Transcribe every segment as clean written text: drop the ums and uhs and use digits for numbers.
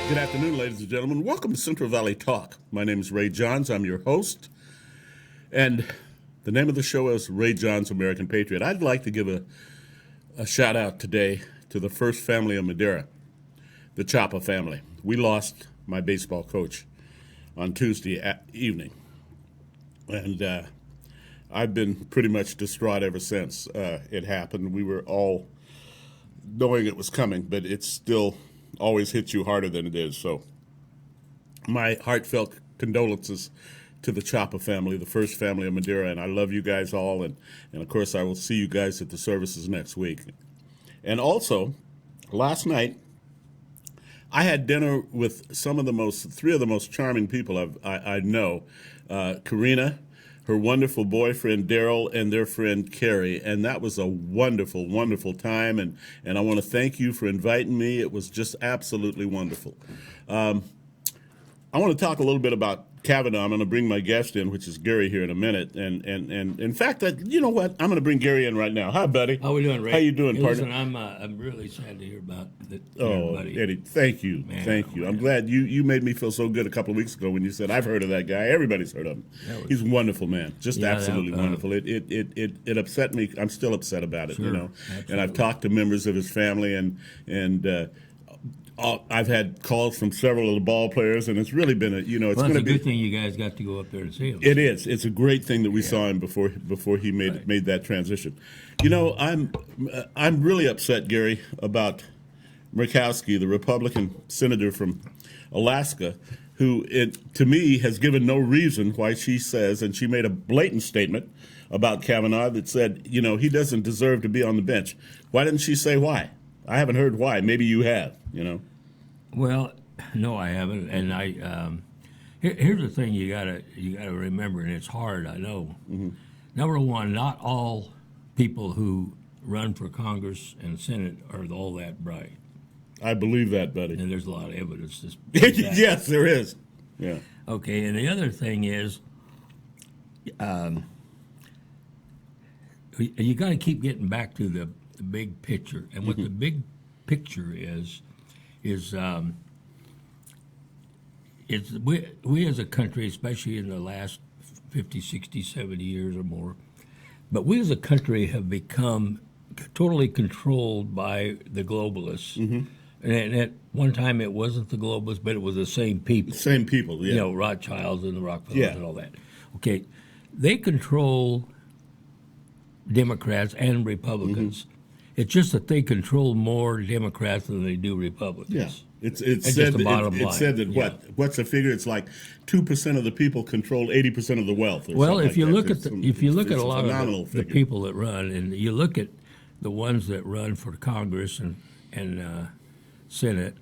Good afternoon, ladies and gentlemen. Welcome to Central Valley Talk. My name is Ray Johns. I'm your host. And the name of the show is Ray Johns, American Patriot. I'd like to give a shout out today to the first family of Madeira, the Chapa family. We lost my baseball coach on Tuesday evening. And I've been pretty much distraught ever since it happened. We were all knowing it was coming, but it's still always hits you harder than it is. So my heartfelt condolences to the Chapa family, the first family of Madeira, and I love you guys all, and of course I will see you guys at the services next week. And also, last night, I had dinner with three of the most charming people I know, Karina, her wonderful boyfriend Daryl, and their friend Carrie, and that was a wonderful, wonderful time, and I want to thank you for inviting me. It was just absolutely wonderful. I want to talk a little bit about Kavanaugh. I'm going to bring my guest in, which is Gary, here in a minute, and in fact, you know what? I'm going to bring Gary in right now. Hi, buddy. How we doing, Ray? How you doing, partner? Listen, I'm really sad to hear about that. Oh, Eddie, thank you, thank you. I'm glad you made me feel so good a couple of weeks ago when you said I've heard of that guy. Everybody's heard of him. He's a wonderful man, just absolutely wonderful. It upset me. I'm still upset about it, sure, you know. Absolutely. And I've talked to members of his family, and I've had calls from several of the ball players, and it's really been it's going to be a good thing you guys got to go up there to see him. It is. It's a great thing that we saw him before he made that transition. You know, I'm really upset, Gary, about Murkowski, the Republican senator from Alaska, who to me has given no reason why she says, and she made a blatant statement about Kavanaugh that said, he doesn't deserve to be on the bench. Why didn't she say why? I haven't heard why. Maybe you have, Well, no, I haven't. And here's the thing you gotta remember, and it's hard, I know. Mm-hmm. Number one, not all people who run for Congress and Senate are all that bright. I believe that, buddy. And there's a lot of evidence to Yes, there is. Yeah. Okay, and the other thing is, you got to keep getting back to the big picture. And what the big picture is we as a country, especially in the last 50, 60, 70 years or more, but we as a country have become totally controlled by the globalists. Mm-hmm. And at one time it wasn't the globalists, but it was the same people. Same people, yeah. Rothschilds and the Rockefellers and all that. Okay, they control Democrats and Republicans. Mm-hmm. It's just that they control more Democrats than they do Republicans. Yeah. It's said that what's the figure? It's like 2% of the people control 80% of the wealth. Well, if you look at a lot of the people that run, and you look at the ones that run for Congress and Senate,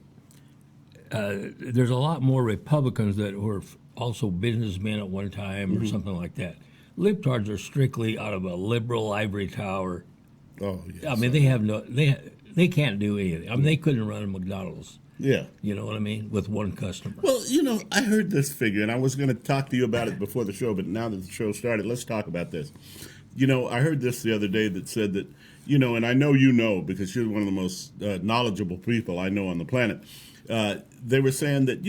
there's a lot more Republicans that were also businessmen at one time or something like that. Libtards are strictly out of a liberal ivory tower. Oh, yes. I mean, they can't do anything. I mean, they couldn't run a McDonald's. Yeah. You know what I mean? With one customer. Well, I heard this figure, and I was going to talk to you about it before the show, but now that the show started, let's talk about this. I heard this the other day that said that, and I know because you're one of the most knowledgeable people I know on the planet. They were saying that,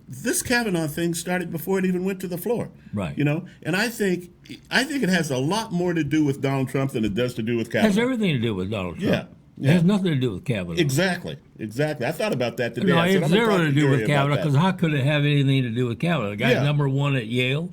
this Kavanaugh thing started before it even went to the floor. Right. And I think it has a lot more to do with Donald Trump than it does to do with Kavanaugh. It has everything to do with Donald Trump. Yeah. It has nothing to do with Kavanaugh. Exactly. I thought about that today. No, it has zero to do with Kavanaugh, because how could it have anything to do with Kavanaugh? The guy's number one at Yale.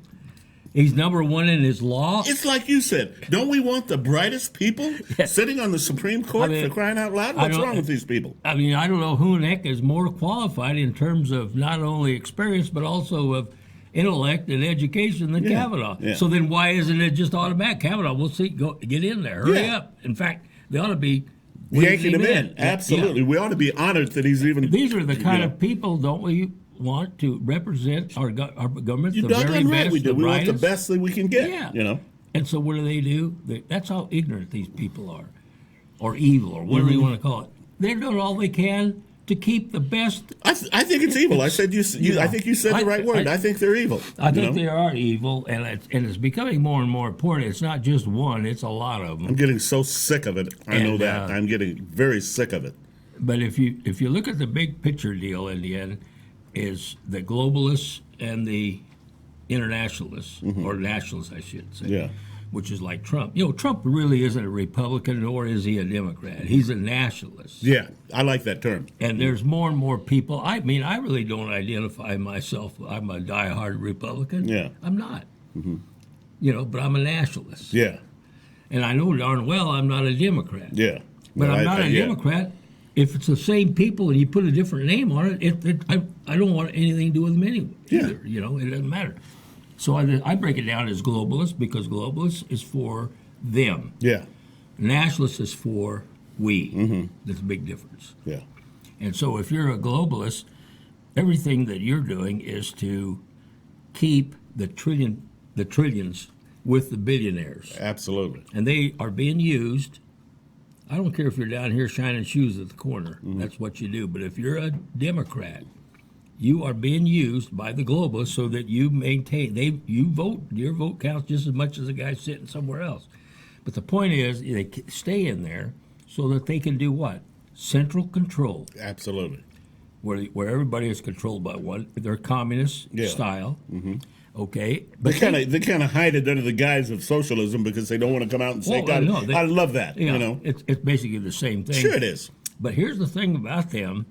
He's number one in his law. It's like you said. Don't we want the brightest people sitting on the Supreme Court, for crying out loud? What's wrong with these people? I mean, I don't know who in the heck is more qualified in terms of not only experience, but also of intellect and education than Kavanaugh. Yeah. So then why isn't it just automatic? Kavanaugh, we'll see. Get in there. Hurry up. In fact, they ought to be yanking him in. Absolutely. Yeah. We ought to be honored that he's even... These are the kind of people, don't we want to represent our government, the very best, we do. The we brightest. Want the best that we can get, And so what do? That's how ignorant these people are, or evil, or whatever you want to call it. They're doing all they can to keep the best. I think it's evil. I said I think you said the right word. I think they're evil. I think they are evil, and it's becoming more and more important. It's not just one; it's a lot of them. I'm getting so sick of it. I know I'm getting very sick of it. But if you look at the big picture deal in the end, is the globalists and the internationalists, or nationalists, I should say. Yeah. Which is like Trump. Trump really isn't a Republican, nor is he a Democrat. He's a nationalist. Yeah, I like that term. And there's more and more people. I mean, I really don't identify myself. I'm a diehard Republican. Yeah. I'm not. But I'm a nationalist. Yeah. And I know darn well I'm not a Democrat. Yeah. But I'm not a Democrat. If it's the same people and you put a different name on it, I don't want anything to do with them anyway. Either, it doesn't matter. So I break it down as globalist because globalist is for them. Yeah. Nationalist is for we. There's a big difference. Yeah. And so if you're a globalist, everything that you're doing is to keep the trillions with the billionaires. Absolutely. And they are being used. I don't care if you're down here shining shoes at the corner. That's what you do. But if you're a Democrat, you are being used by the globalists so that you maintain. You vote. Your vote counts just as much as the guy sitting somewhere else. But the point is, they stay in there so that they can do what? Central control. Absolutely. Where everybody is controlled by one. They're communist style. Okay, but they kind of hide it under the guise of socialism because they don't want to come out and say, "God, I love that." It's basically the same thing. Sure, it is. But here's the thing about them: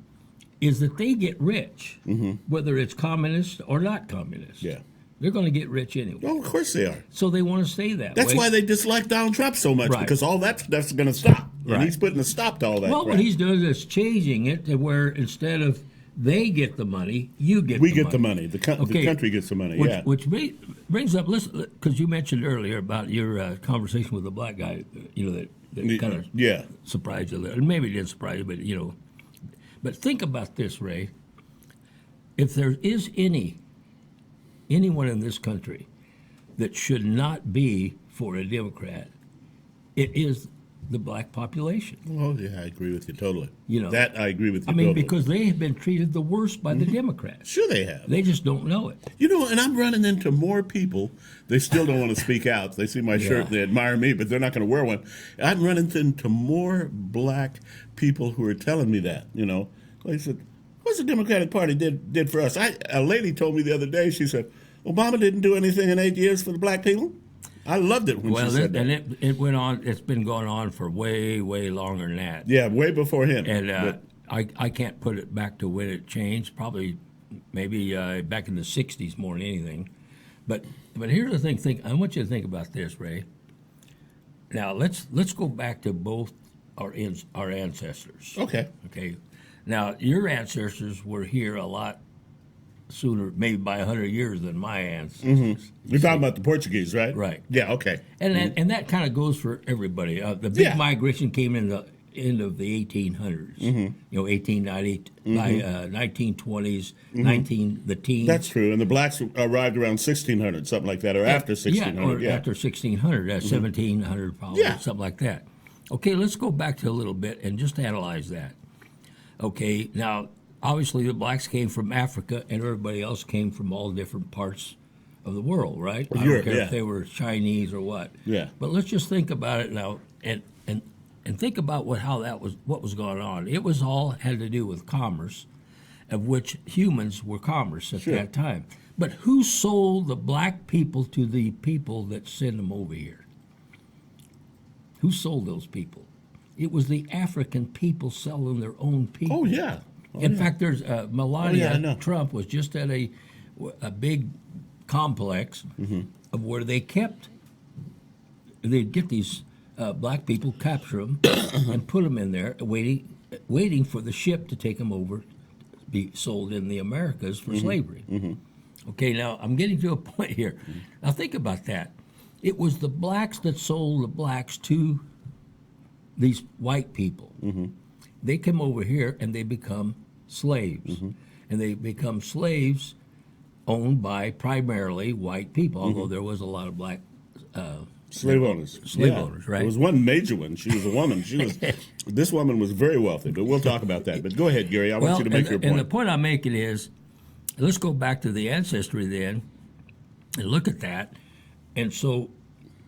is that they get rich, whether it's communist or not communist. Yeah, they're going to get rich anyway. Well, of course they are. So they want to stay that way. That's why they dislike Donald Trump so much because all that stuff's going to stop, and he's putting a stop to all that. Well, what he's doing is changing it to where instead of they get the money, you get we the get money. the money. The country gets the money. Which brings up, listen, because you mentioned earlier about your conversation with the black guy, that kind of surprised you a little. And maybe it didn't surprise you, but But think about this, Ray. If there is anyone in this country that should not be for a Democrat, it is the black population. Oh, yeah, I agree with you totally. That I agree with you totally. Because they have been treated the worst by the Democrats. Sure they have. They just don't know it. And I'm running into more people. They still don't want to speak out. They see my shirt, they admire me, but they're not going to wear one. I'm running into more black people who are telling me that, They said, what's the Democratic Party did for us? A lady told me the other day, she said, Obama didn't do anything in 8 years for the black people. I loved it when she said that. And it went on. It's been going on for way, way longer than that. Yeah, way before him. And I can't put it back to when it changed. Probably, maybe back in the '60s more than anything. But here's the thing. I want you to think about this, Ray. Now let's go back to both our ancestors. Okay. Okay. Now your ancestors were here a lot sooner, maybe by 100 years than my ancestors. You're talking about the Portuguese, right? Right. Yeah, okay. And that kind of goes for everybody. The big migration came in the end of the 1800s, 1890, by 1920s, the teens. That's true. And the blacks arrived around 1600, something like that, or after 1600. Yeah, after 1600, 1700 probably, something like that. Okay, let's go back to a little bit and just analyze that. Okay, now, obviously, the blacks came from Africa, and everybody else came from all different parts of the world, right? I don't care if they were Chinese or what. Yeah. But let's just think about it now, and think about what was going on. It was all had to do with commerce, of which humans were commerce at that time. But who sold the black people to the people that sent them over here? Who sold those people? It was the African people selling their own people. Oh, yeah. In fact, there's Melania Trump was just at a big complex of where they'd get these black people, capture them, and put them in there, waiting for the ship to take them over, to be sold in the Americas for slavery. Okay, now I'm getting to a point here. Now think about that. It was the blacks that sold the blacks to these white people. They come over here and they become slaves. And they become slaves owned by primarily white people, although there was a lot of black slave owners. Slave owners, right? There was one major one. She was a woman. This woman was very wealthy, but we'll talk about that. But go ahead, Gary. I want you to make your point. And the point I'm making is, let's go back to the ancestry then and look at that. And so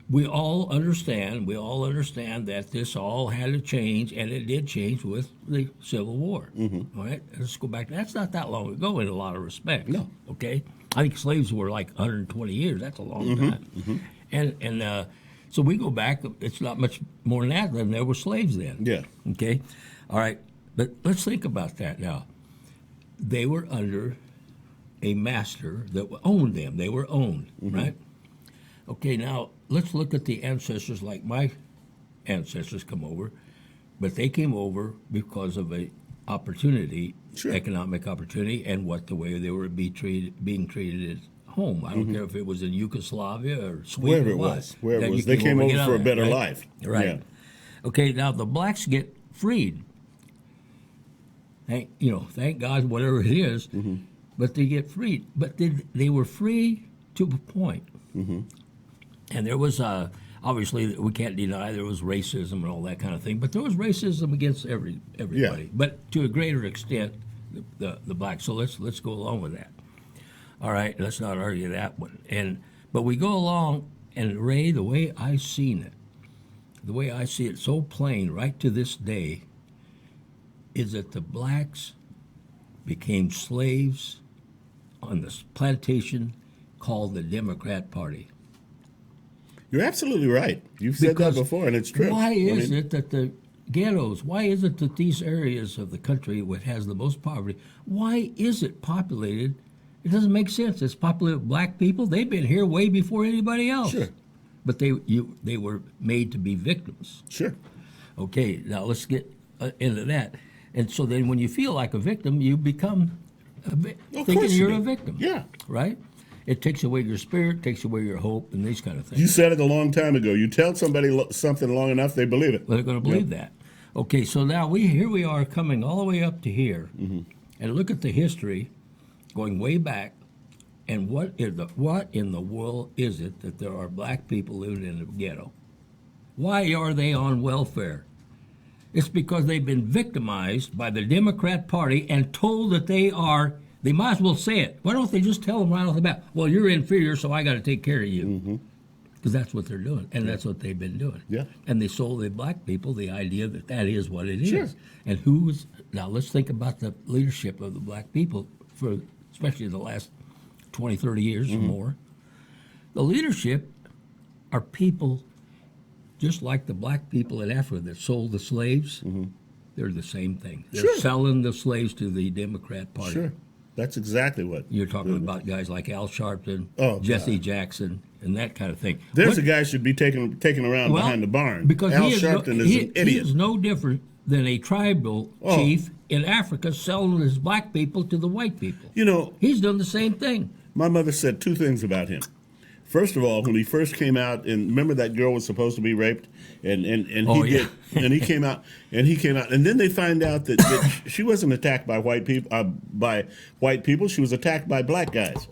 we all understand that this all had to change, and it did change with the Civil War. All right, let's go back. That's not that long ago in a lot of respects. No. Okay, I think slaves were like 120 years. That's a long time. And so we go back. It's not much more than that. Than there were slaves then. Yeah. Okay. All right, but let's think about that now. They were under a master that owned them. They were owned, right? Okay, now let's look at the ancestors like my ancestors come over, but they came over because of a opportunity, Sure. economic opportunity, and the way they were being treated at home. I don't care if it was in Yugoslavia or Sweden. Wherever it was. They came over for a better life. Right. Yeah. Okay, now the blacks get freed. Thank God, whatever it is, but they get freed. But they were free to a point. And there was, obviously, we can't deny there was racism and all that kind of thing, but there was racism against everybody, Yeah. but to a greater extent, the blacks. So let's go along with that. All right, let's not argue that one. But we go along, and Ray, the way I see it so plain right to this day, is that the blacks became slaves on this plantation called the Democrat Party. You're absolutely right. You've said that before, and it's true. Why is it that the ghettos, why is it that these areas of the country which has the most poverty, why is it populated? It doesn't make sense. It's populated with black people. They've been here way before anybody else. Sure. But they were made to be victims. Sure. Okay, now let's get into that. And so then when you feel like a victim, you become thinking you're a victim. Yeah. Right? It takes away your spirit, takes away your hope, and these kind of things. You said it a long time ago. You tell somebody something long enough, they believe it. Well, they're going to believe that. Okay, so now here we are coming all the way up to here, and look at the history going way back, and what in the world is it that there are black people living in the ghetto? Why are they on welfare? It's because they've been victimized by the Democrat Party and told that they might as well say it. Why don't they just tell them right off the bat, well, you're inferior, so I got to take care of you? Because that's what they're doing, and that's what they've been doing. Yeah. And they sold the black people the idea that that is what it is. Sure. And now let's think about the leadership of the black people, for especially the last 20, 30 years or more. The leadership are people just like the black people in Africa that sold the slaves. They're the same thing. They're selling the slaves to the Democrat Party. Sure. That's exactly what You're talking about guys like Al Sharpton, Oh, Jesse God. Jackson, and that kind of thing. There's a guy should be taken around behind the barn. Because Al he is Sharpton is he an idiot. is no different than a tribal Oh. chief in Africa selling his black people to the white people. You know, He's done the same thing. my mother said two things about him. First of all, when he first came out, and remember that girl was supposed to be raped, and he came out, and then they find out that she wasn't attacked by white people. She was attacked by black guys.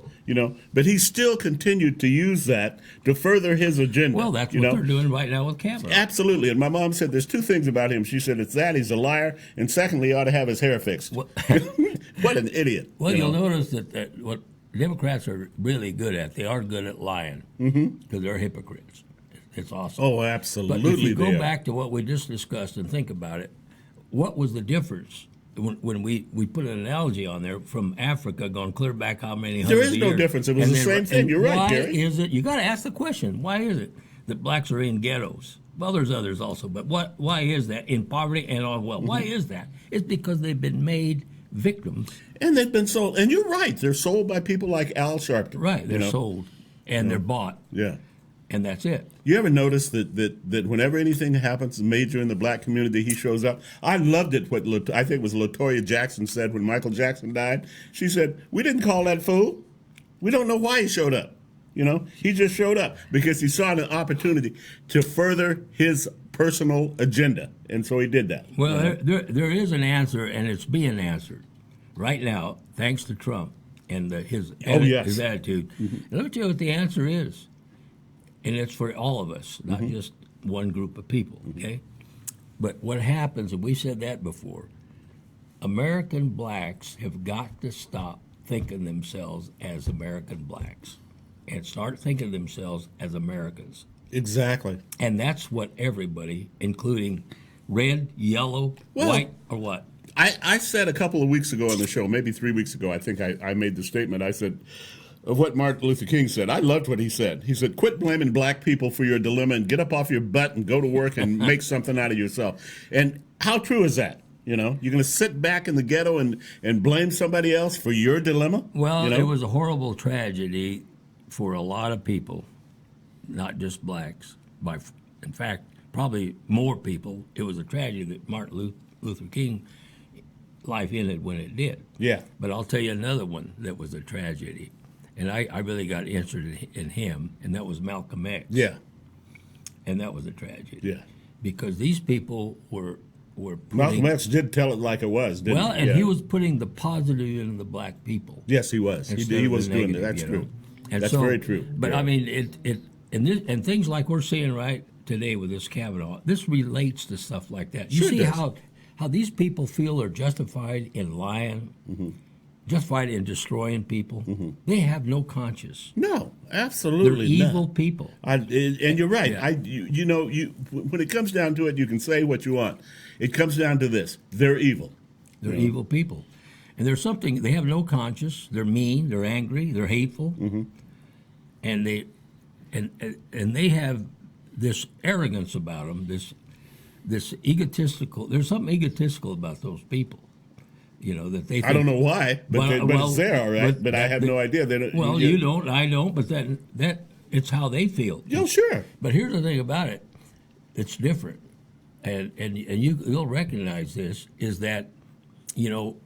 But he still continued to use that to further his agenda. Well, that's what they're doing right now with Kavanaugh. Absolutely. And my mom said there's two things about him. She said it's that he's a liar, and secondly, he ought to have his hair fixed. What an idiot. Well, you'll notice that what Democrats are really good at, they are good at lying because they're hypocrites. It's awesome. Oh, absolutely. But if you go back to what we just discussed and think about it, what was the difference when we put an analogy on there from Africa going clear back how many hundreds There of is years? no difference. It was the same thing. You're right, Gary. Why is it? You got to ask the question. Why is it that blacks are in ghettos? Well, there's others also, but why is that in poverty and on wealth? Why is that? It's because they've been made victims. And they've been sold. And you're right. They're sold by people like Al Sharpton. Right. They're sold and they're bought. Yeah. And that's it. You ever notice that whenever anything happens major in the black community, he shows up? I loved it, what I think it was LaToya Jackson said when Michael Jackson died. She said, we didn't call that fool. We don't know why he showed up. He just showed up because he saw an opportunity to further his personal agenda. And so he did that. Well, there is an answer, and it's being answered right now, thanks to Trump and his attitude. And let me tell you what the answer is. And it's for all of us, not just one group of people, okay? But what happens, and we said that before, American blacks have got to stop thinking themselves as American blacks and start thinking themselves as Americans. Exactly. And that's what everybody, including red, yellow, white, or what? I said a couple of weeks ago on the show, maybe 3 weeks ago, I think I made the statement. I said, of what Martin Luther King said. I loved what he said. He said, quit blaming black people for your dilemma and get up off your butt and go to work and make something out of yourself. And how true is that? You know, you're going to sit back in the ghetto and blame somebody else for your dilemma? Well, you know? It was a horrible tragedy for a lot of people, not just blacks. In fact, probably more people. It was a tragedy that Martin Luther King life ended when it did. Yeah. But I'll tell you another one that was a tragedy. And I really got interested in him, and that was Malcolm X. Yeah. And that was a tragedy. Yeah. Because these people were putting, Malcolm X did tell it like it was, didn't he? Well, and he was putting the positive in the black people. Yes, he was. He was doing that. That's true. And that's very true. But yeah. I mean, and things like we're seeing right today with this Kavanaugh, this relates to stuff like that. You see how these people feel they're justified in lying, justified in destroying people. They have no conscience. No, absolutely They're evil not. people. And you're right. Yeah. You know, when it comes down to it, you can say what you want. It comes down to this: they're evil. They're evil people, and there's something. They have no conscience. They're mean. They're angry. They're hateful, and they have this arrogance about them. This egotistical. There's something egotistical about those people. You know that they. Think, I don't know why, but it's there, all right. But I have no idea. Well, you don't. I don't. But that it's how they feel. Yeah, sure. But here's the thing about it: it's different, and you'll recognize this is that, you know,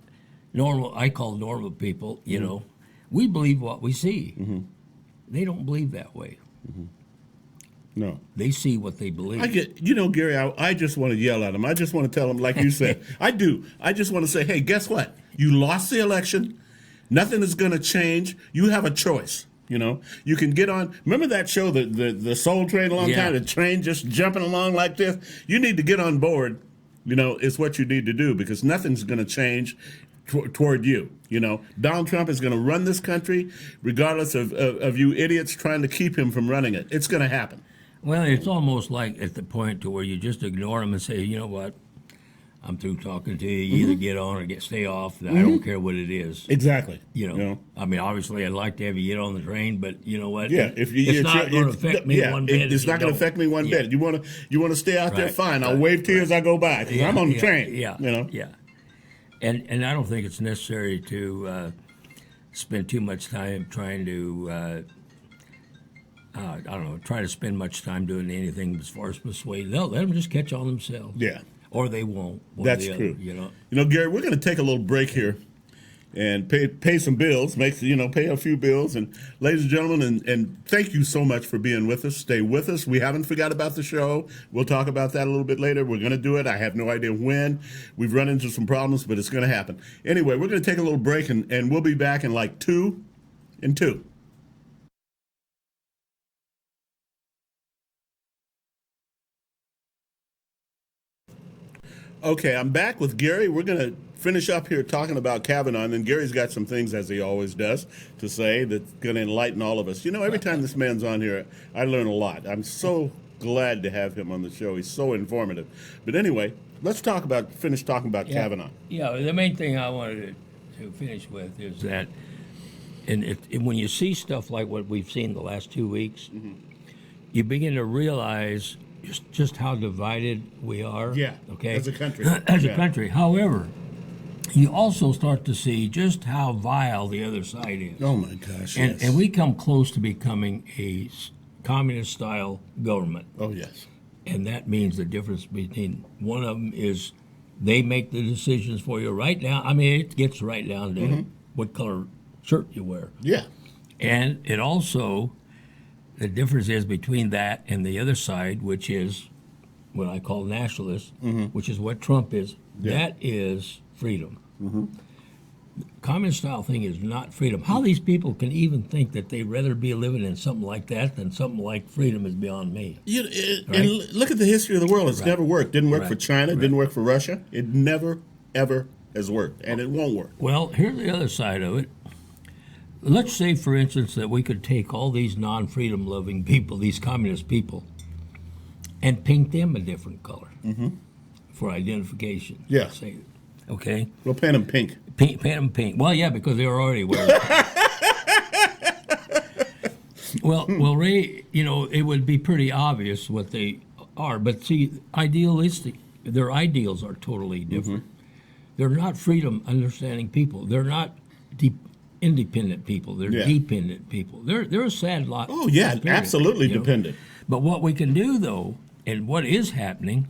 normal. I call normal people. You know, we believe what we see. They don't believe that way. No. They see what they believe. Gary, I just want to yell at them. I just want to tell them, like you said, I do. I just want to say, hey, guess what? You lost the election. Nothing is going to change. You have a choice. You know, you can get on. Remember that show, the Soul Train, a long time? The train just jumping along like this? You need to get on board. You know, it's what you need to do because nothing's going to change toward you. You know, Donald Trump is going to run this country regardless of you idiots trying to keep him from running it. It's going to happen. Well, it's almost like at the point to where you just ignore them and say, you know what, I'm through talking to you. You either get on or stay off. I don't care what it is. Exactly. You know, I mean, obviously, I'd like to have you get on the train, but you know what? Yeah, it's not going to affect me one bit. It's not going to affect me one bit. You want to stay out there? Fine. I'll wave to you as I go by. I'm on the train. Yeah. You know. Yeah. And I don't think it's necessary to spend too much time trying to. I don't know, try to spend much time doing anything as far as persuade. They'll let them just catch on themselves. Yeah. Or they won't. That's true. You know, Gary, we're going to take a little break here and pay some bills, pay a few bills. And ladies and gentlemen, and thank you so much for being with us. Stay with us. We haven't forgot about the show. We'll talk about that a little bit later. We're going to do it. I have no idea when. We've run into some problems, but it's going to happen. Anyway, we're going to take a little break, and we'll be back in like 2 and 2. Okay, I'm back with Gary. We're going to finish up here talking about Kavanaugh, and then Gary's got some things, as he always does, to say that's going to enlighten all of us. You know, every time this man's on here, I learn a lot. I'm so glad to have him on the show. He's so informative. But anyway, let's finish talking about Kavanaugh. Yeah, the main thing I wanted to finish with is that, when you see stuff like what we've seen the last 2 weeks, you begin to realize just how divided we are. Yeah. Okay. As a country. As a country. However, you also start to see just how vile the other side is. Oh my gosh. And, yes. and we come close to becoming a communist-style government. Oh yes. And that means the difference between one of them is they make the decisions for you right now. I mean, it gets right down to what color shirt you wear. Yeah. And it also. The difference is between that and the other side, which is what I call nationalist, which is what Trump is. Yeah. That is freedom. Communist-style thing is not freedom. How these people can even think that they'd rather be living in something like that than something like freedom is beyond me. And look at the history of the world. It's never worked. Didn't work for China. Didn't work for Russia. It never, ever has worked. And it won't work. Well, here's the other side of it. Let's say, for instance, that we could take all these non-freedom loving people, these communist people, and paint them a different color for identification. Yeah. Say, okay. We'll paint them pink. Paint them pink. Well, yeah, because they're already wearing well, Ray, it would be pretty obvious what they are. But see, their ideals are totally different. They're not freedom understanding people. They're not independent people. They're dependent people. They're a sad lot. Oh, yeah, absolutely dependent. But what we can do, though, and what is happening,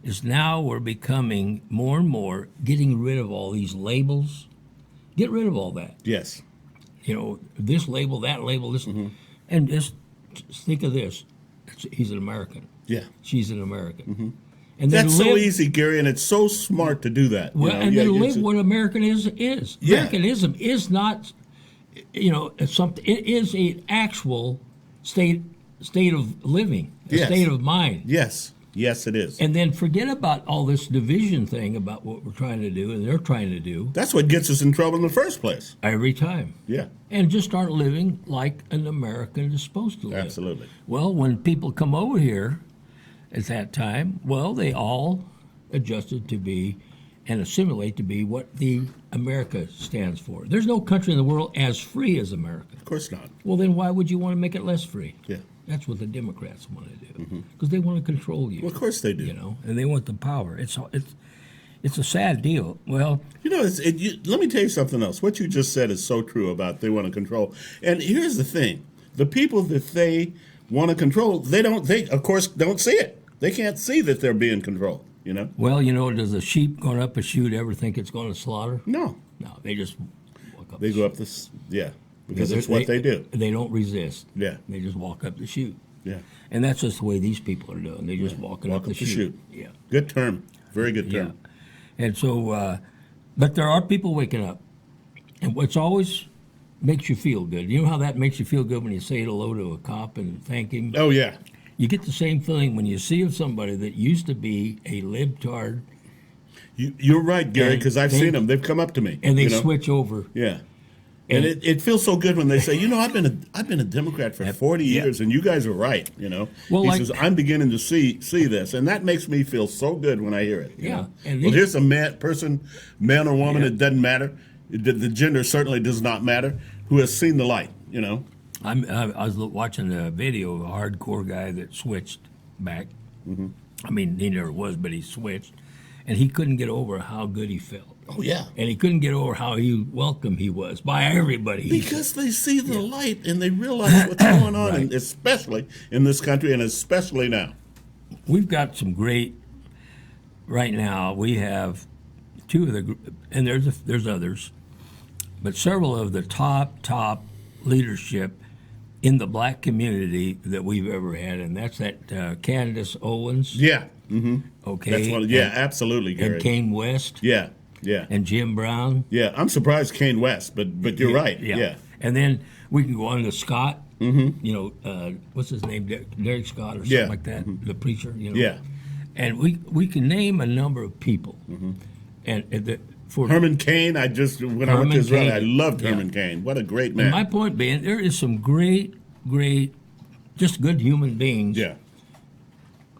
is now we're becoming more and more getting rid of all these labels. Get rid of all that. Yes. This label, that label, this, and just think of this. He's an American. Yeah. She's an American. And that's so easy, Gary, and it's so smart to do that. And then live what Americanism is. Yeah. Americanism is not, something. It is an actual state of living, a state of mind. Yes. Yes, it is. And then forget about all this division thing about what we're trying to do and they're trying to do. That's what gets us in trouble in the first place. Every time. Yeah. And just start living like an American is supposed to live. Absolutely. Well, when people come over here at that time, well, they all adjusted to be and assimilate to be what the America stands for. There's no country in the world as free as America. Of course not. Well, then why would you want to make it less free? Yeah. That's what the Democrats want to do, because they want to control you. Well, of course they do. And they want the power. It's a sad deal. Well, let me tell you something else. What you just said is so true about they want to control. And here's the thing: the people that they want to control, they of course don't see it. They can't see that they're being controlled. Well, does a sheep going up a chute ever think it's going to slaughter? No. They just walk up. They go up this, because it's what they do. They don't resist. Yeah. They just walk up the chute. Yeah. And that's just the way these people are doing. They just walk up the chute. Yeah. Good term. Very good term. Yeah. And so, but there are people waking up. And what's always makes you feel good. You know how that makes you feel good when you say hello to a cop and thank him? Oh, yeah. You get the same feeling when you see somebody that used to be a libtard. You're right, Gary, because I've seen them. They've come up to me. And they switch over. Yeah. And it feels so good when they say, I've been a Democrat for 40 years, and you guys are right. Well, he says, I'm beginning to see this, and that makes me feel so good when I hear it. Yeah. And here's a man or woman. It doesn't matter. The gender certainly does not matter. Who has seen the light? I was watching a video of a hardcore guy that switched back. I mean, he never was, but he switched, and he couldn't get over how good he felt. Oh, yeah. And he couldn't get over how welcome he was by everybody. Because they see the light and they realize what's going on, and especially in this country and especially now. We've got some great, right now, we have two of the, and there's others, but several of the top leadership in the black community that we've ever had, and that's that Candace Owens. Yeah. Okay. That's one. Absolutely, Gary. And Kane West. Yeah. And Jim Brown. Yeah, I'm surprised Kane West, but you're right. Yeah. And then we can go on to Scott. What's his name? Derek Scott or something like that. The preacher. Yeah. And we can name a number of people. And for Herman Cain, I went to his rally. I loved Herman Cain. What a great man. And my point being, there is some great, just good human beings. Yeah.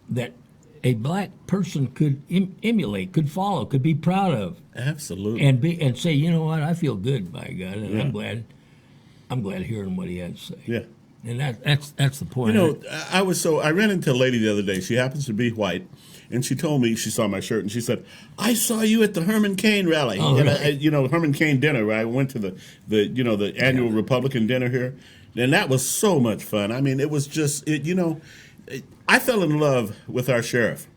That a black person could emulate, could follow, could be proud of. Absolutely. And say, you know what, I feel good, by God, and I'm glad hearing what he had to say. Yeah. And that's the point. I ran into a lady the other day. She happens to be white, and she told me, she saw my shirt, and she said, I saw you at the Herman Cain rally. Oh, really? Herman Cain dinner, right? I went to the annual Republican dinner here, and that was so much fun. I mean, it was just, I fell in love with our sheriff.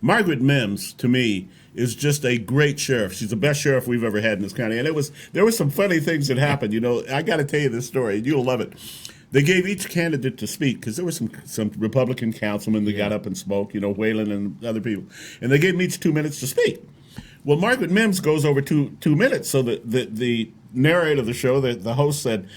Margaret Mims, to me, is just a great sheriff. She's the best sheriff we've ever had in this county. And there were some funny things that happened. I got to tell you this story. You'll love it. They gave each candidate to speak because there were some Republican councilmen that got up and spoke, Whalen and other people. And they gave them each 2 minutes to speak. Well, Margaret Mims goes over 2 minutes. So the narrator of the show, the host said,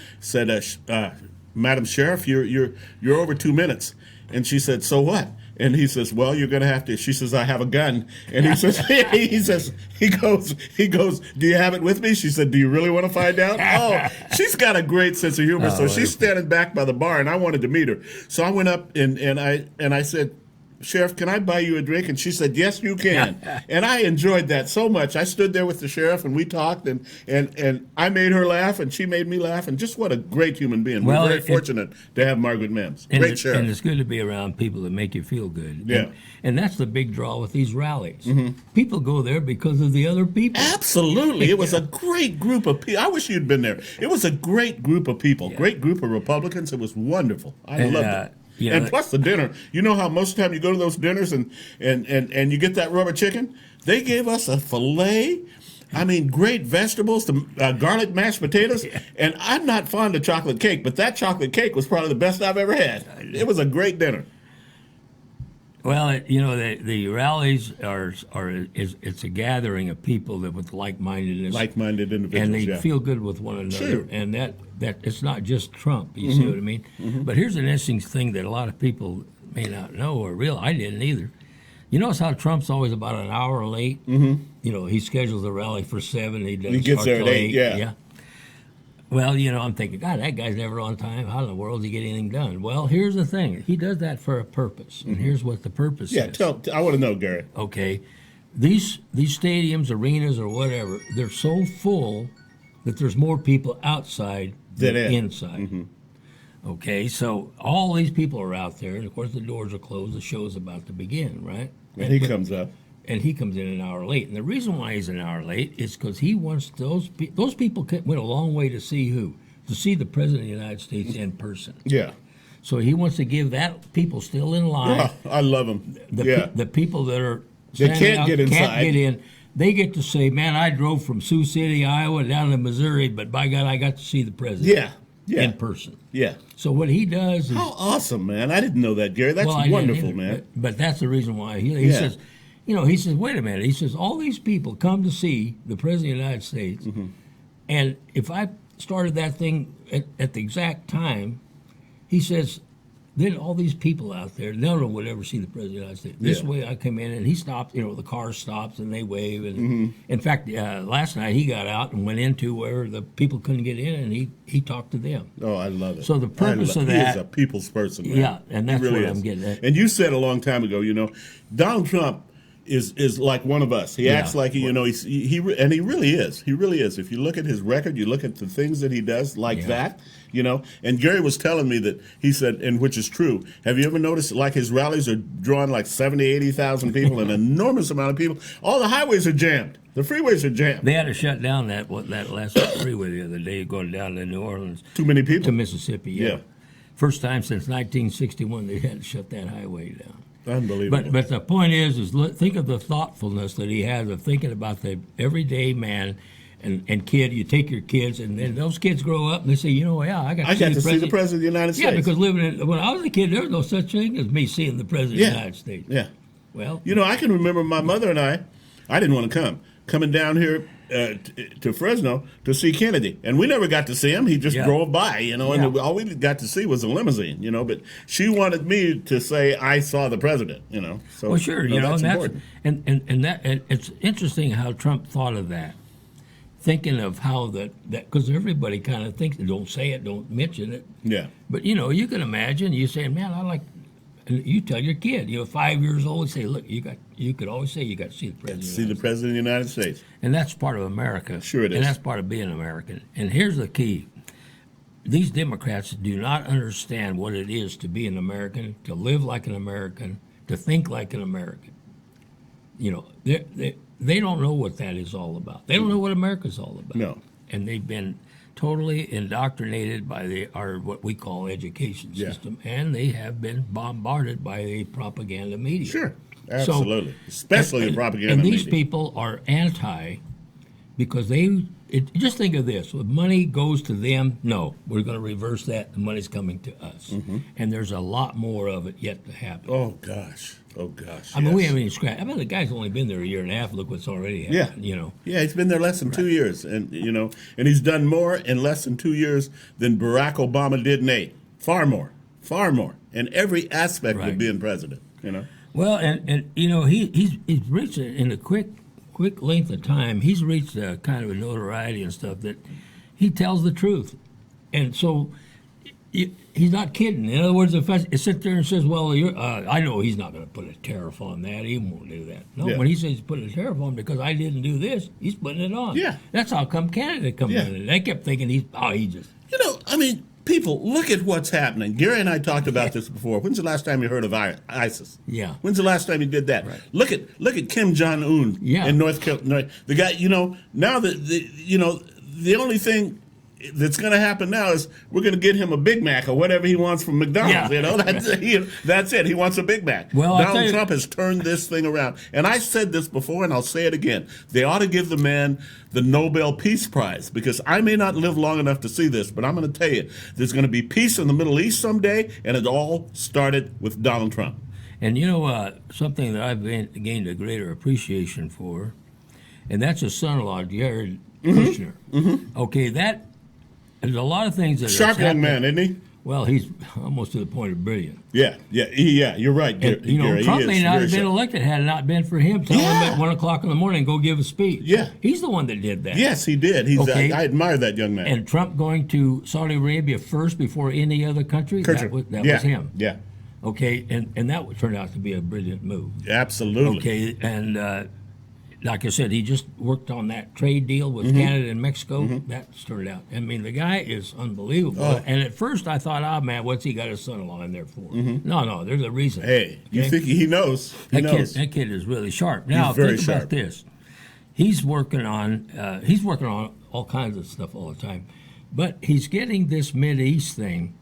Madam Sheriff, you're over 2 minutes. And she said, so what? And he says, well, you're going to have to. She says, I have a gun. And he says, he goes, do you have it with me? She said, do you really want to find out? Oh, she's got a great sense of humor. So she's standing back by the bar, and I wanted to meet her. So I went up and I said, Sheriff, can I buy you a drink? And she said, yes, you can. And I enjoyed that so much. I stood there with the sheriff, and we talked, and I made her laugh, and she made me laugh. And just what a great human being. We're very fortunate to have Margaret Mims. Great sheriff. And it's good to be around people that make you feel good. Yeah. And that's the big draw with these rallies. People go there because of the other people. Absolutely. It was a great group of people. I wish you'd been there. It was a great group of people, great group of Republicans. It was wonderful. I loved it. And plus the dinner. You know how most of the time you go to those dinners and you get that rubber chicken? They gave us a filet. I mean, great vegetables, garlic mashed potatoes. And I'm not fond of chocolate cake, but that chocolate cake was probably the best I've ever had. It was a great dinner. Well, the rallies it's a gathering of people that with like-mindedness, like-minded individuals, and they feel good with one another. Sure. And that it's not just Trump. You see what I mean? But here's an interesting thing that a lot of people may not know or realize. I didn't either. You notice how Trump's always about an hour late. You know, he schedules the rally for 7. He gets there at 8. Yeah. Well, I'm thinking, God, that guy's never on time. How in the world does he get anything done? Well, here's the thing. He does that for a purpose, and here's what the purpose is. I want to know, Gary. Okay. These stadiums, arenas, or whatever, they're so full that there's more people outside than inside. Okay, so all these people are out there, and of course the doors are closed. The show's about to begin, right? And he comes up. And he comes in an hour late. And the reason why he's an hour late is because he wants those people went a long way to see who? To see the President of the United States in person. Yeah. So he wants to give that people still in line. Oh, I love him. The people that are they can't get inside. Can't get in. They get to say, man, I drove from Sioux City, Iowa, down to Missouri, but by God, I got to see the President in person. Yeah. So what he does is... How awesome, man. I didn't know that, Gary. That's wonderful, man. But that's the reason why. He says... he says, wait a minute. He says, all these people come to see the President of the United States, and if I started that thing at the exact time, he says, then all these people out there, none of them would ever see the President of the United States. This way I come in, and he stops, the car stops, and they wave. And in fact, last night he got out and went into where the people couldn't get in, and he talked to them. Oh, I love it. So the purpose of that... He is a people's person, man. Yeah, and that's really what I'm getting at. And you said a long time ago, Donald Trump is like one of us. He acts like he really is. He really is. If you look at his record, you look at the things that he does that, And Gary was telling me that he said, and which is true. Have you ever noticed like his rallies are drawing like 70, 80,000 people, an enormous amount of people. All the highways are jammed. The freeways are jammed. They had to shut down that last freeway the other day going down to New Orleans. Too many people to Mississippi. Yeah. First time since 1961 they had to shut that highway down. Unbelievable. But the point is think of the thoughtfulness that he has of thinking about the everyday man and kid. You take your kids, and then those kids grow up and they say, I got to see the President of the United States. Yeah, because when I was a kid, there was no such thing as me seeing the President of the United States. Yeah. Well, I can remember my mother and I didn't want to coming down here to Fresno to see Kennedy, and we never got to see him. He just drove by, and all we got to see was a limousine, But she wanted me to say I saw the president, So well, sure, that's important. And it's interesting how Trump thought of that, thinking of how that because everybody kind of thinks don't say it, don't mention it. Yeah. But you can imagine you saying, man, I like. And you tell your kid, 5 years old, say, look, you could always say you got to see the President. See the President of the United States. And that's part of America. Sure it is. And that's part of being American. And here's the key. These Democrats do not understand what it is to be an American, to live like an American, to think like an American. They don't know what that is all about. They don't know what America's all about. No. And they've been totally indoctrinated by our what we call education system, and they have been bombarded by the propaganda media. Sure, absolutely, especially the propaganda and media. And these people are anti because just think of this: when money goes to them, no, we're going to reverse that. The money's coming to us, and there's a lot more of it yet to happen. Oh gosh. I mean, we haven't even scratched. I mean, the guy's only been there a year and a half. Look what's already happened. Yeah, he's been there less than 2 years, and and he's done more in less than 2 years than Barack Obama did in 8. Far more, in every aspect of being president. You know. Well, and he's reached in a quick length of time. He's reached a kind of a notoriety and stuff that he tells the truth, and so. He's not kidding. In other words, if I sit there and says, "Well, I know he's not going to put a tariff on that. He won't do that." No, when he says he's putting a tariff on because I didn't do this, he's putting it on. Yeah, that's how come Canada come in. They kept thinking he just. People, look at what's happening. Gary and I talked about this before. When's the last time you heard of ISIS? Yeah. When's the last time you did that? Right. Look at Kim Jong-un in North Carolina. The guy, now that the only thing that's going to happen now is we're going to get him a Big Mac or whatever he wants from McDonald's. Yeah. That's it. He wants a Big Mac. Well, Donald Trump has turned this thing around. And I said this before, and I'll say it again. They ought to give the man the Nobel Peace Prize, because I may not live long enough to see this, but I'm going to tell you, there's going to be peace in the Middle East someday, and it all started with Donald Trump. And something that I've gained a greater appreciation for, and that's his son-in-law, Jared Kushner. Mm-hmm. Okay, there's a lot of things that sharp young man, isn't he? Well, he's almost to the point of brilliant. Yeah, you're right, Gary. Trump may not have been elected had it not been for him telling him at 1 o'clock in the morning, go give a speech. Yeah. He's the one that did that. Yes, he did. I admire that young man. And Trump going to Saudi Arabia first before any other country, that was him. Yeah. Okay, and that turned out to be a brilliant move. Absolutely. Okay, and like I said, he just worked on that trade deal with Canada and Mexico. Mm-hmm. That started out. I mean, the guy is unbelievable. Oh. And at first I thought, man, what's he got his son-in-law in there for? Mm-hmm. No, there's a reason. Hey, you think he knows? That kid is really sharp. Now, think about this. He's working on all kinds of stuff all the time. But he's getting this Mideast thing,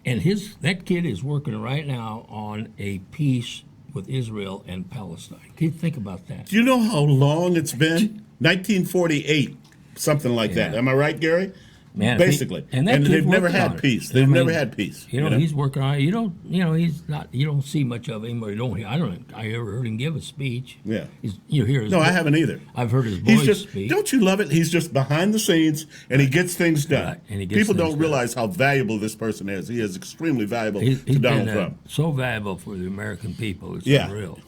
and that kid is working right now on a peace with Israel and Palestine. Can you think about that? Do you know how long it's been? 1948, something like that. Am I right, Gary? Man, basically, and they've never had peace. They've never had peace. He's working on it. He's not. You don't see much of him, or you don't. I ever heard him give a speech. Yeah, you hear his. No, I haven't either. I've heard his voice speak. Don't you love it? He's just behind the scenes, and he gets things done. Right. And he gets People don't realize how valuable this person is. He is extremely valuable to Donald Trump. So valuable for the American people. It's unreal.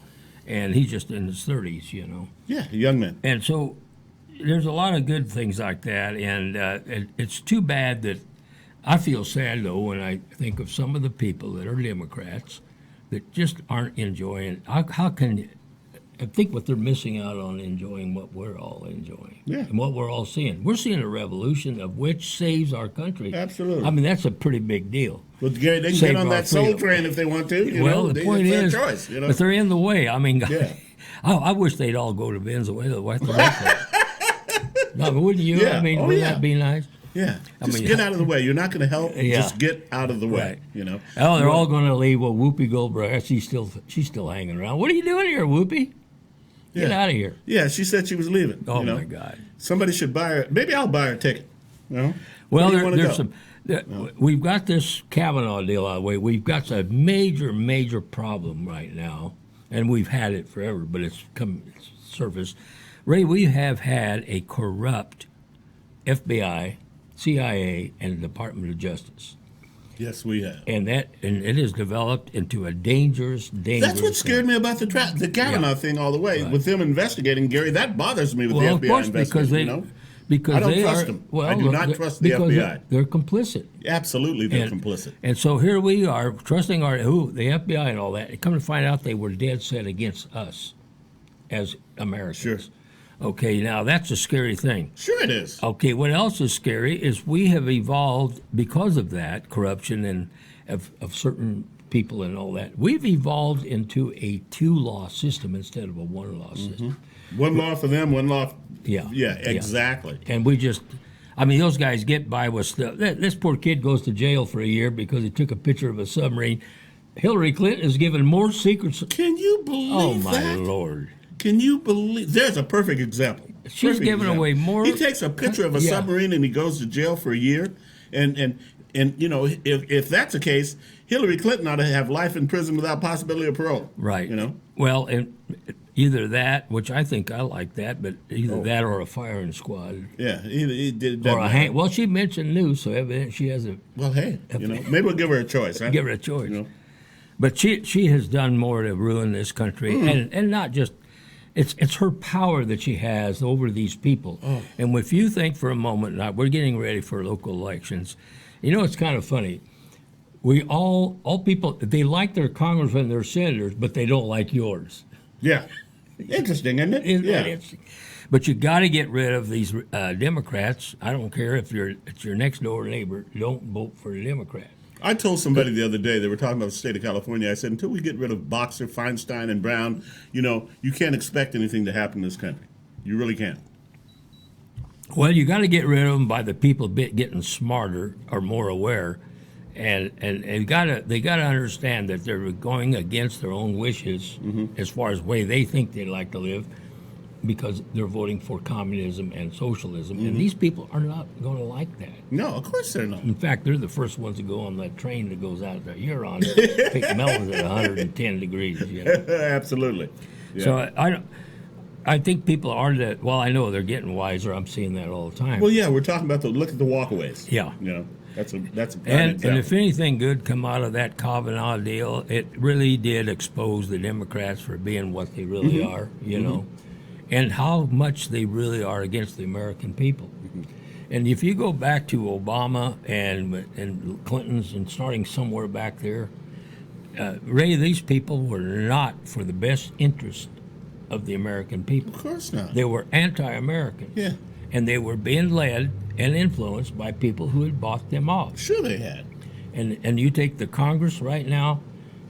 And he's just in his 30s, Yeah, a young man. And so there's a lot of good things like that, and it's too bad that I feel sad, though, when I think of some of the people that are Democrats that just aren't enjoying. How can I think what they're missing out on enjoying what we're all enjoying and what we're all seeing. We're seeing a revolution of which saves our country. Absolutely. I mean, that's a pretty big deal. Well, Gary, they can get on that soul train if they want to. The point is, choice, but they're in the way. I mean, I wish they'd all go to Venezuela. No, but wouldn't you? Yeah. I mean, wouldn't that be nice? Yeah. Just get out of the way. You're not going to help. Just get out of the way. Right. Oh, they're all going to leave. Well, Whoopi Goldberg, she's still hanging around. What are you doing here, Whoopi? Get out of here. Yeah, she said she was leaving. Oh, my God. Somebody should buy her. Maybe I'll buy her a ticket. Well, there's some. We've got this Kavanaugh deal out of the way. We've got a major, major problem right now, and we've had it forever, but it's surfaced. Ray, we have had a corrupt FBI, CIA, and Department of Justice. Yes, we have. And it has developed into a dangerous That's what scared me about the Kavanaugh thing all the way. Right. With them investigating, Gary, that bothers me with the FBI of course, investigating. Because I don't trust them. Well, I do not trust the FBI. They're complicit. Absolutely, they're complicit. And so here we are, trusting the FBI and all that. And come to find out they were dead set against us as Americans. Sure. Okay, now that's a scary thing. Sure it is. Okay, what else is scary is we have evolved because of that corruption and of certain people and all that. We've evolved into a two-law system instead of a one-law system. One law for them, one law. Yeah, exactly. And we just, those guys get by with stuff. This poor kid goes to jail for a year because he took a picture of a submarine. Hillary Clinton is given more secrets. Can you believe that? Oh, my Lord. Can you believe? There's a perfect example. She's giving away more. He takes a picture of a submarine and he goes to jail for a year. And if that's the case, Hillary Clinton ought to have life in prison without possibility of parole. Right. Well, and either that, which I think I like that, but either that or a firing squad. Yeah, he did that. Or a well, she mentioned news, so evidently she has a. Well, hey, maybe we'll give her a choice. Huh? Give her a choice. But she has done more to ruin this country, and not just. It's her power that she has over these people. And if you think for a moment, now we're getting ready for local elections, it's kind of funny. We all people, they like their congressmen and their senators, but they don't like yours. Yeah. Interesting, isn't it? Yeah. But you got to get rid of these Democrats. I don't care if it's your next door neighbor. Don't vote for the Democrat. I told somebody the other day, they were talking about the state of California, I said, until we get rid of Boxer, Feinstein, and Brown, you can't expect anything to happen in this country. You really can't. Well, you got to get rid of them by the people getting smarter or more aware, and they got to understand that they're going against their own wishes as far as the way they think they'd like to live, because they're voting for communism and socialism, and these people are not going to like that. No, of course they're not. In fact, they're the first ones to go on that train that goes out that you're on. Pick melons at 110 degrees. Absolutely. Yeah. So I think people are that. Well, I know they're getting wiser. I'm seeing that all the time. Well, yeah, we're talking about look at the walkaways. Yeah. That's a and if anything good come out of that Kavanaugh deal, it really did expose the Democrats for being what they really are. And how much they really are against the American people. And if you go back to Obama and Clinton's and starting somewhere back there, Ray, these people were not for the best interest of the American people. Of course not. They were anti-American. Yeah. And they were being led and influenced by people who had bought them off. Sure they had. And you take the Congress right now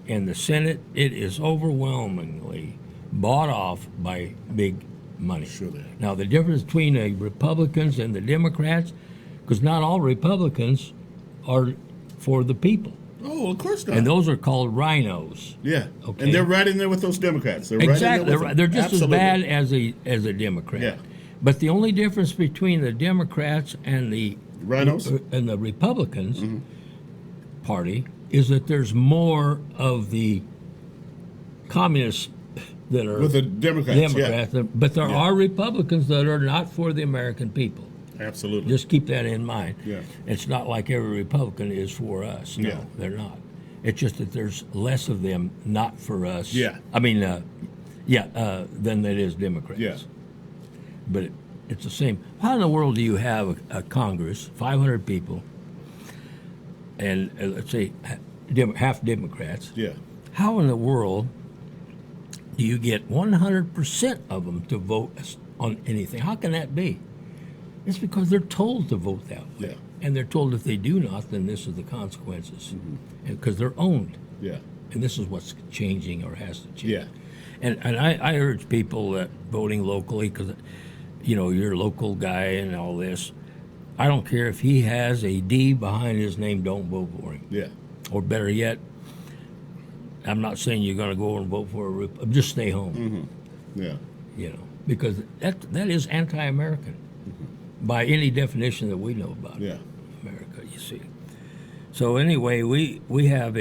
and the Senate, it is overwhelmingly bought off by big money. Sure they are. Now, the difference between the Republicans and the Democrats, because not all Republicans are for the people. Oh, of course not. And those are called rhinos. Yeah. Okay. And they're right in there with those Democrats. They're exactly. Right in there with they're just Absolutely. as bad as a Democrat. Yeah. But the only difference between the Democrats and the Rhinos and the Republicans Party is that there's more of the communists that are with the Democrats, but there are Republicans that are not for the American people. Absolutely. Just keep that in mind. Yeah. It's not like every Republican is for us. No, they're not. It's just that there's less of them not for us. Yeah. I mean, than that is Democrats. Yeah. But it's the same. How in the world do you have a Congress, 500 people, and let's say half Democrats? Yeah. How in the world do you get 100% of them to vote on anything? How can that be? It's because they're told to vote that way. Yeah. And they're told if they do not, then this is the consequences. Because they're owned. Yeah. And this is what's changing or has to change. Yeah. And I urge people that voting locally, because, you're a local guy and all this, I don't care if he has a D behind his name, don't vote for him. Yeah. Or better yet, I'm not saying you're going to go and vote for just stay home. Yeah. Because that is anti-American by any definition that we know about America. You see. So anyway, we have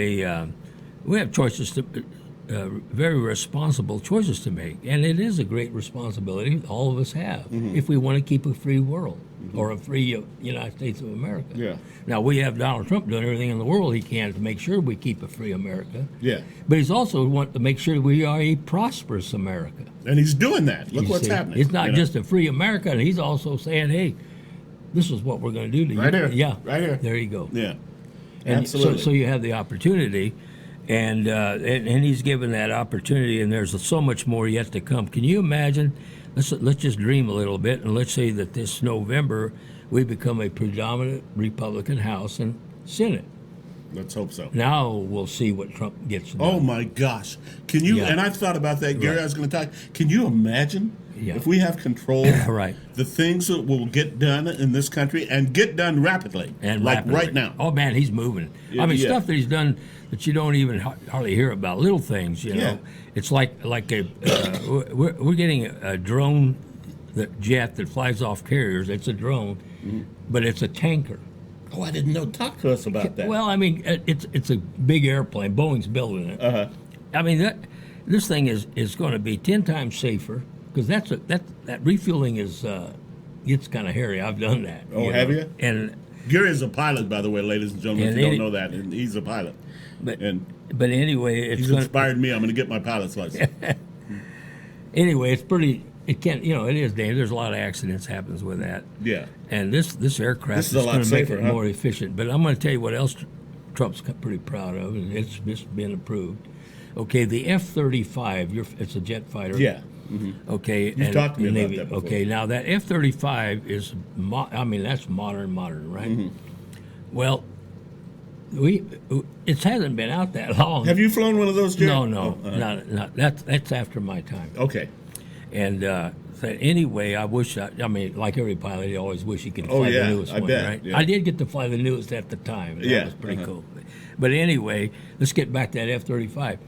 choices to very responsible choices to make, and it is a great responsibility all of us have if we want to keep a free world or a free United States of America. Yeah. Now we have Donald Trump doing everything in the world he can to make sure we keep a free America. Yeah. But he's also want to make sure we are a prosperous America. And he's doing that. Look what's happening. It's not just a free America, and he's also saying, hey, this is what we're going to do to you. Right here. Yeah. Right here. There you go. Yeah. And Absolutely. so you have the opportunity, and he's given that opportunity, and there's so much more yet to come. Can you imagine? Let's just dream a little bit, and let's say that this November we become a predominant Republican House and Senate. Let's hope so. Now we'll see what Trump gets done. Oh my gosh! Can you? Yeah. And I've thought about that, Gary. Right. I was going to talk. Can you imagine if we have control? Right. The things that will get done in this country and get done rapidly, and like rapidly. right now. Oh man, he's moving. I mean, stuff that he's done that you don't even hardly hear about. Little things, Yeah. It's like a we're getting a drone, jet that flies off carriers. It's a drone, but it's a tanker. Oh, I didn't know. Talk to us about that. Well, I mean, it's a big airplane. Boeing's building it. I mean, this thing is going to be 10 times safer because that refueling is gets kind of hairy. I've done that. Oh, have you? And Gary is a pilot, by the way, ladies and gentlemen. And if you don't know that, and he's a pilot. But And anyway, he's inspired me. I'm going to get my pilot's license. Anyway, it's pretty. It can't. It is dangerous. There's a lot of accidents happens with that. Yeah. And this aircraft This is a lot going to make safer, it huh? more efficient. But I'm going to tell you what else Trump's pretty proud of, and it's been approved. Okay, the F-35. It's a jet fighter. Yeah. Okay. You've talked to me about that before. Okay, now that F-35 is, that's modern, right? Well, it hasn't been out that long. Have you flown one of those, Jerry? No, not that's after my time. Okay. And so anyway, I wish, like every pilot, you always wish you could fly the newest I one, bet, right? yeah. I did get to fly the newest at the time. That was pretty cool. But anyway, let's get back to that F-35.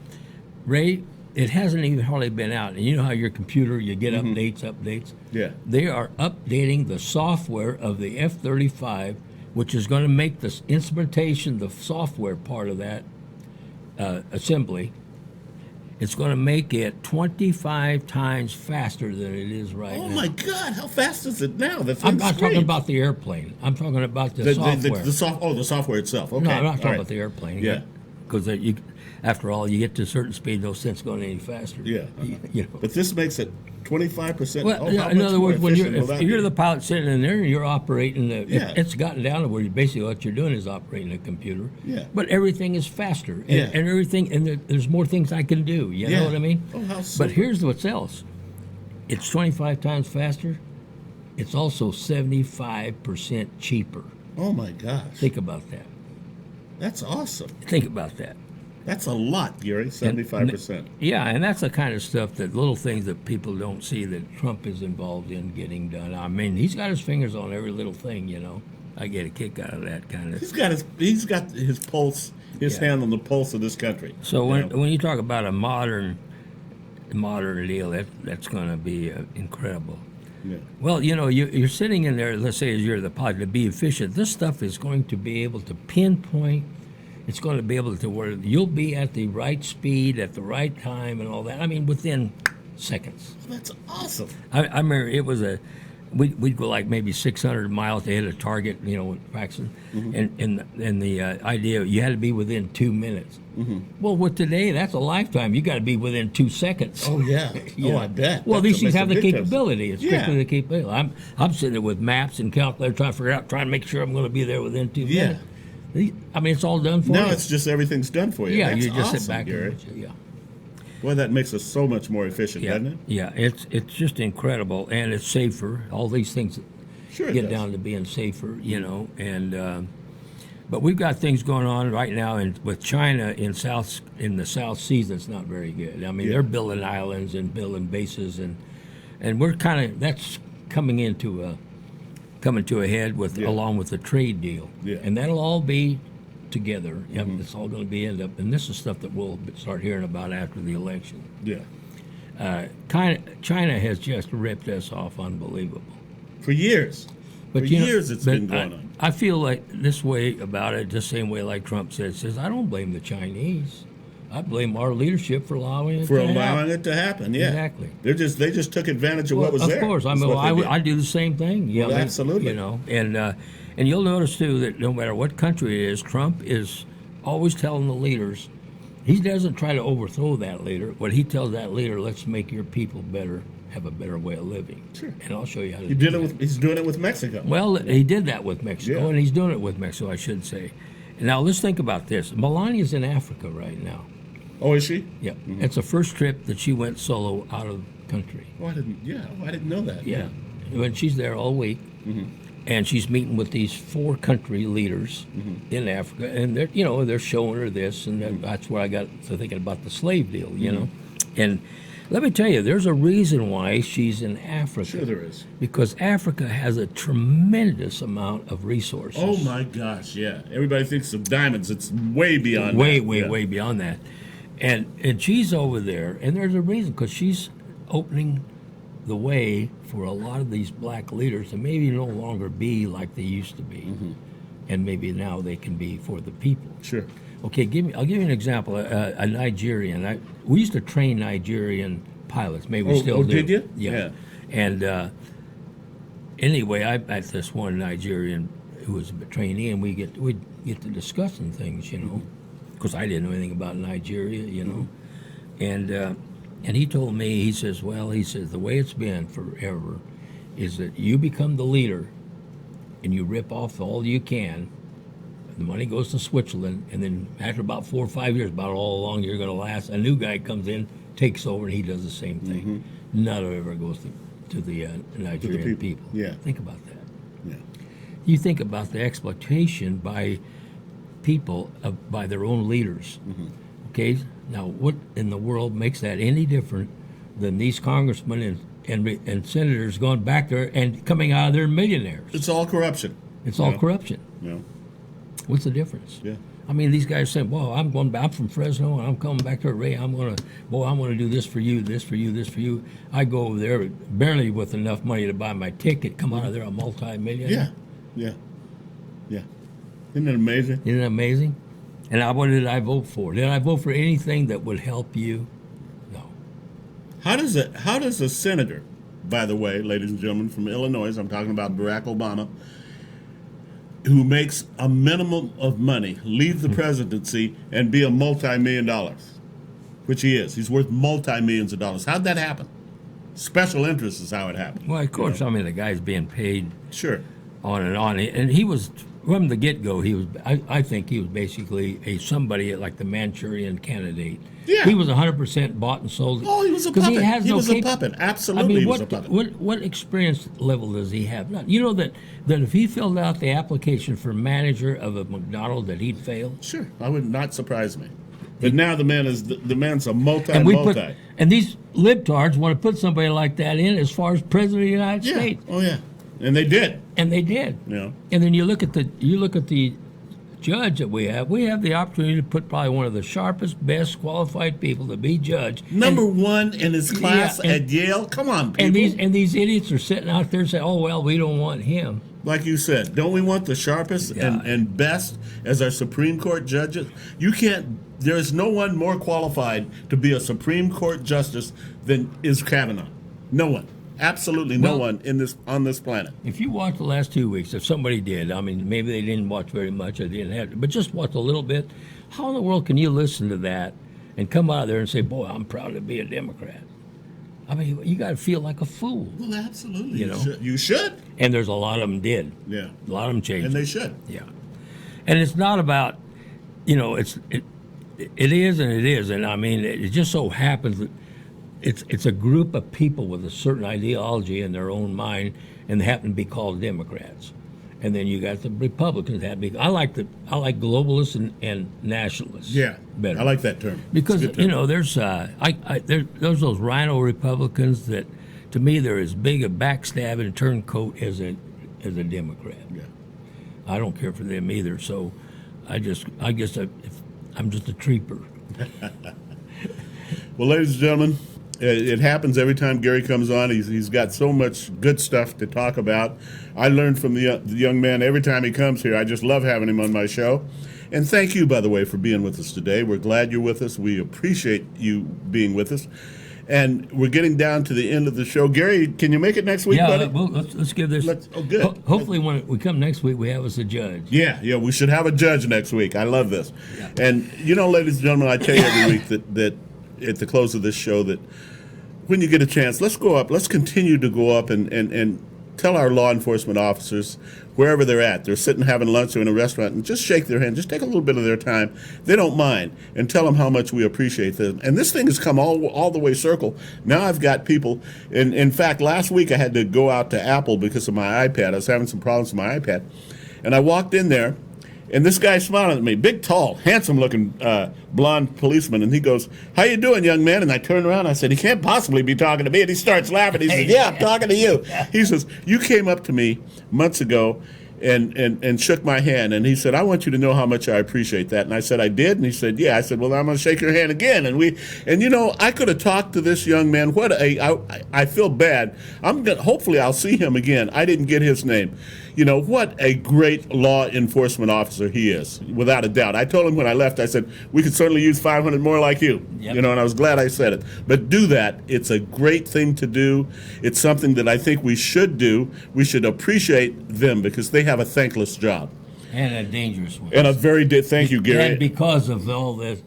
Ray, it hasn't even hardly been out. And you know how your computer, you get updates? Yeah. They are updating the software of the F-35, which is going to make the instrumentation, the software part of that assembly, it's going to make it 25 times faster than it is right now. Oh, my God. How fast is it now? I'm not talking about the airplane. I'm talking about the software. The software itself. Okay. No, I'm not talking about the airplane. Yeah. Because after all, you get to a certain speed, no sense going any faster. Yeah. But this makes it 25%. Well, how in much other more words, efficient if you're the pilot sitting in there and you're operating, it's gotten down to where basically what you're doing is operating a computer. Yeah. But everything is faster, and, Yeah. and everything, and there's more things I can do. You know what I mean? Oh, how But super. here's what's else: it's 25 times faster. It's also 75% cheaper. Oh, my gosh. Think about that. That's awesome. Think about that. That's a lot, Gary, 75%. Yeah, and that's the kind of stuff that little things that people don't see that Trump is involved in getting done. I mean, he's got his fingers on every little thing, I get a kick out of that kind of. He's got his pulse, his hand on the pulse of this country. So when you talk about a modern deal, that's going to be incredible. Yeah. Well, you're sitting in there. Let's say as you're the pilot, to be efficient. This stuff is going to be able to pinpoint. It's going to be able to where you'll be at the right speed at the right time and all that. I mean, within seconds. That's awesome. I remember it was we'd go like maybe 600 miles to hit a target, with Paxton, and the idea you had to be within 2 minutes. Well, with today, that's a lifetime. You got to be within 2 seconds. Oh yeah. I bet. Well, these things have the difference. capability. It's strictly the capability. I'm sitting there with maps and calculator trying to make sure I'm going to be there within 2 minutes. I mean, it's all done for you. Now it's just everything's done for you. Yeah, That's you just awesome, sit back Gary. and Boy, that makes us so much more efficient, doesn't it? Yeah, it's just incredible, and it's safer. All these things get down to being safer, and but we've got things going on right now with China in the South Seas that's not very good. I mean, they're building islands and building bases, and we're that's coming to a head along with the trade deal, and that'll all be together. It's all going to be end up, and this is stuff that we'll start hearing about after the election. Yeah. China has just ripped us off, unbelievable. For years. But For years it's been going on. I feel like this way about it, the same way like Trump says, I don't blame the Chinese. I blame our leadership for allowing it to happen. Yeah, exactly. They just took advantage of what was there. Of course, I do the same thing. Well, absolutely. And you'll notice too that no matter what country it is, Trump is always telling the leaders. He doesn't try to overthrow that leader, but he tells that leader, "Let's make your people better, have a better way of living." Sure. And I'll show you how to. He's doing it with Mexico. Well, he did that with Mexico, and he's doing it with Mexico, I should say. Now let's think about this. Melania's in Africa right now. Oh, is she? Yeah, It's the first trip that she went solo out of the country. Oh, I didn't know that. Yeah, when she's there all week, and she's meeting with these 4 country leaders in Africa, and they're showing her this, and that's where I got to thinking about the slave deal, And let me tell you, there's a reason why she's in Africa. Sure, there is. Because Africa has a tremendous amount of resources. Oh my gosh, yeah. Everybody thinks of diamonds. It's way beyond way, that. Way beyond that. And she's over there, and there's a reason, because she's opening the way for a lot of these black leaders to maybe no longer be like they used to be, and maybe now they can be for the people. Sure. Okay, I'll give you an example. A Nigerian. We used to train Nigerian pilots. Maybe we still do. Did you? Yeah. And anyway, I met this one Nigerian who was a trainee, and we'd get to discussing things, you know. Of course, I didn't know anything about Nigeria, you know. And he told me, he says, the way it's been forever is that you become the leader and you rip off all you can. The money goes to Switzerland, and then after about 4 or 5 years, about all along you're going to last, a new guy comes in, takes over, and he does the same thing. None of it ever goes to the Nigerian people. Yeah. Think about that. Yeah. You think about the exploitation by people, by their own leaders. Okay? Now, what in the world makes that any different than these congressmen and senators going back there and coming out of there millionaires? It's all corruption. It's all corruption. Yeah. What's the difference? Yeah. I mean, these guys say, "Well, I'm from Fresno, and I'm coming back to Ray. I'm gonna do this for you, this for you, this for you." I go over there barely with enough money to buy my ticket. Come out of there a multi-millionaire. Yeah. Isn't it amazing? Isn't it amazing? And what did I vote for? Did I vote for anything that would help you? No. How does a senator, by the way, ladies and gentlemen, from Illinois, I'm talking about Barack Obama, who makes a minimum of money, leave the presidency and be a multi-million dollars, which he is. He's worth multi-millions of dollars. How'd that happen? Special interest is how it happened. Well, of course, I mean, the guy's being paid Sure. on and on. And he was, from the get-go, I think he was basically somebody like the Manchurian Candidate. Yeah. He was 100% bought and sold. Oh, he was a puppet. He was a puppet. Absolutely, I mean, he was a puppet. What experience level does he have? You know that if he filled out the application for manager of a McDonald's, that he'd fail? Sure. I would not surprise me. But now the man's a multi. And these libtards want to put somebody like that in as far as president of the United States. Oh yeah. And they did. Yeah. And then you look at the judge that we have the opportunity to put probably one of the sharpest, best qualified people to be judge. Number one in his class at Yale. Come on, people. And these idiots are sitting out there saying, "Oh well, we don't want him." Like you said, don't we want the sharpest and best as our Supreme Court judges? You can't. There is no one more qualified to be a Supreme Court justice than is Kavanaugh. No one. Absolutely no one on this planet. If you watch the last 2 weeks, if somebody did, I mean, maybe they didn't watch very much or they didn't have to, but just watch a little bit, how in the world can you listen to that and come out there and say, "Boy, I'm proud to be a Democrat"? I mean, you got to feel like a fool. Well, absolutely. You know? You should. And there's a lot of them did. Yeah. A lot of them changed. And they should. Yeah. And it's not about, it is and it is. And I mean, it just so happens that it's a group of people with a certain ideology in their own mind, and they happen to be called Democrats. And then you got the Republicans. I like globalists and nationalists. Yeah, better. I like that term because there's those rhino Republicans that, to me, they're as big a backstabbing turncoat as a Democrat. Yeah, I don't care for them either. So I guess I'm just a treeper. Well, ladies and gentlemen, it happens every time Gary comes on. He's got so much good stuff to talk about. I learned from the young man every time he comes here. I just love having him on my show. And thank you, by the way, for being with us today. We're glad you're with us. We appreciate you being with us. And we're getting down to the end of the show. Gary, can you make it next week, buddy? Well, let's give this. Good. Hopefully, when we come next week, we have us a judge. Yeah, we should have a judge next week. I love this. Yeah. And, ladies and gentlemen, I tell you every week that at the close of this show that when you get a chance, let's continue to go up and tell our law enforcement officers, wherever they're at, they're sitting having lunch or in a restaurant, and just shake their hand, just take a little bit of their time. They don't mind, and tell them how much we appreciate them. And this thing has come all the way circle. Now I've got people, and in fact, last week I had to go out to Apple because of my iPad. I was having some problems with my iPad. And I walked in there, and this guy smiling at me, big, tall, handsome-looking blonde policeman, and he goes, "How you doing, young man?" And I turned around, and I said, "He can't possibly be talking to me." And he starts laughing. He says, "Yeah, I'm talking to you." He says, "You came up to me months ago and shook my hand." And he said, "I want you to know how much I appreciate that." And I said, "I did?" And he said, "Yeah." I said, "Well, I'm going to shake your hand again." And I could have talked to this young man. I feel bad. Hopefully I'll see him again. I didn't get his name. What a great law enforcement officer he is, without a doubt. I told him when I left, I said, "We could certainly use 500 more like you." Yep. And I was glad I said it. But do that. It's a great thing to do. It's something that I think we should do. We should appreciate them because they have a thankless job. And a dangerous one. And a thank you, Gary. And because of all this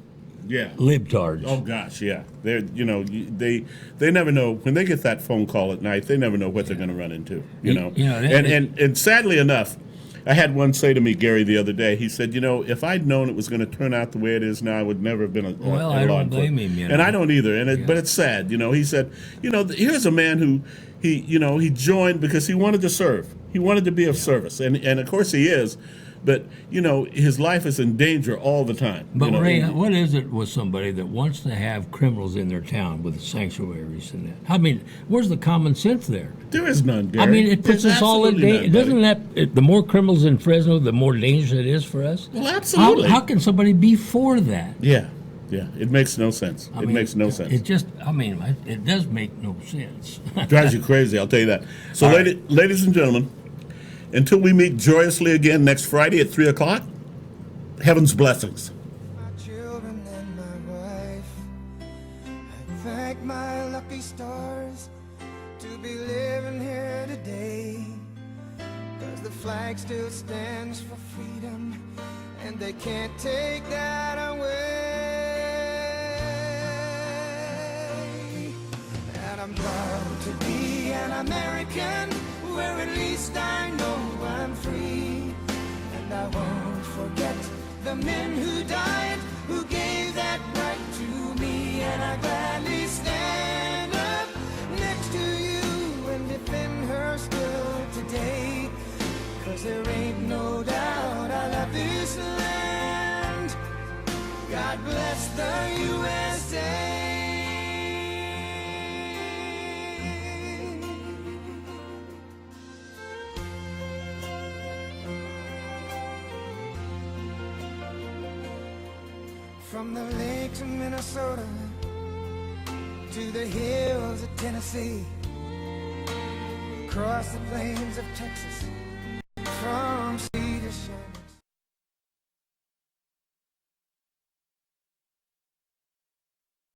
libtards. Oh gosh, yeah. They never know when they get that phone call at night. They never know what they're going to run into. And sadly enough, I had one say to me, Gary, the other day. He said, if I'd known it was going to turn out the way it is now, I would never have been a law I don't blame him. And I don't either. But it's sad. He said, here's a man who he joined because he wanted to serve. He wanted to be of service, and of course he is. But, his life is in danger all the time. But, Ray, what is it with somebody that wants to have criminals in their town with sanctuaries and that? I mean, where's the common sense there? There is none, Gary. I mean, it puts us all in danger. Doesn't that, the more criminals in Fresno, the more dangerous it is for us? Well, absolutely. How can somebody be for that? Yeah. It makes no sense. It makes no sense. It just, it does make no sense. Drives you crazy, I'll tell you that. So, ladies and gentlemen, until we meet joyously again next Friday at 3 o'clock, heaven's blessings. My children and my wife, I thank my lucky stars to be living here today, 'cause the flag still stands for freedom, and they can't take that away. And I'm proud to be an American, where at least I know I'm free. And I won't forget the men who died, who gave that right to me. And I gladly stand up next to you and defend her still today. 'Cause there ain't no doubt I love this land. God bless the USA. From the lakes of Minnesota to the hills of Tennessee, across the plains of Texas, from sea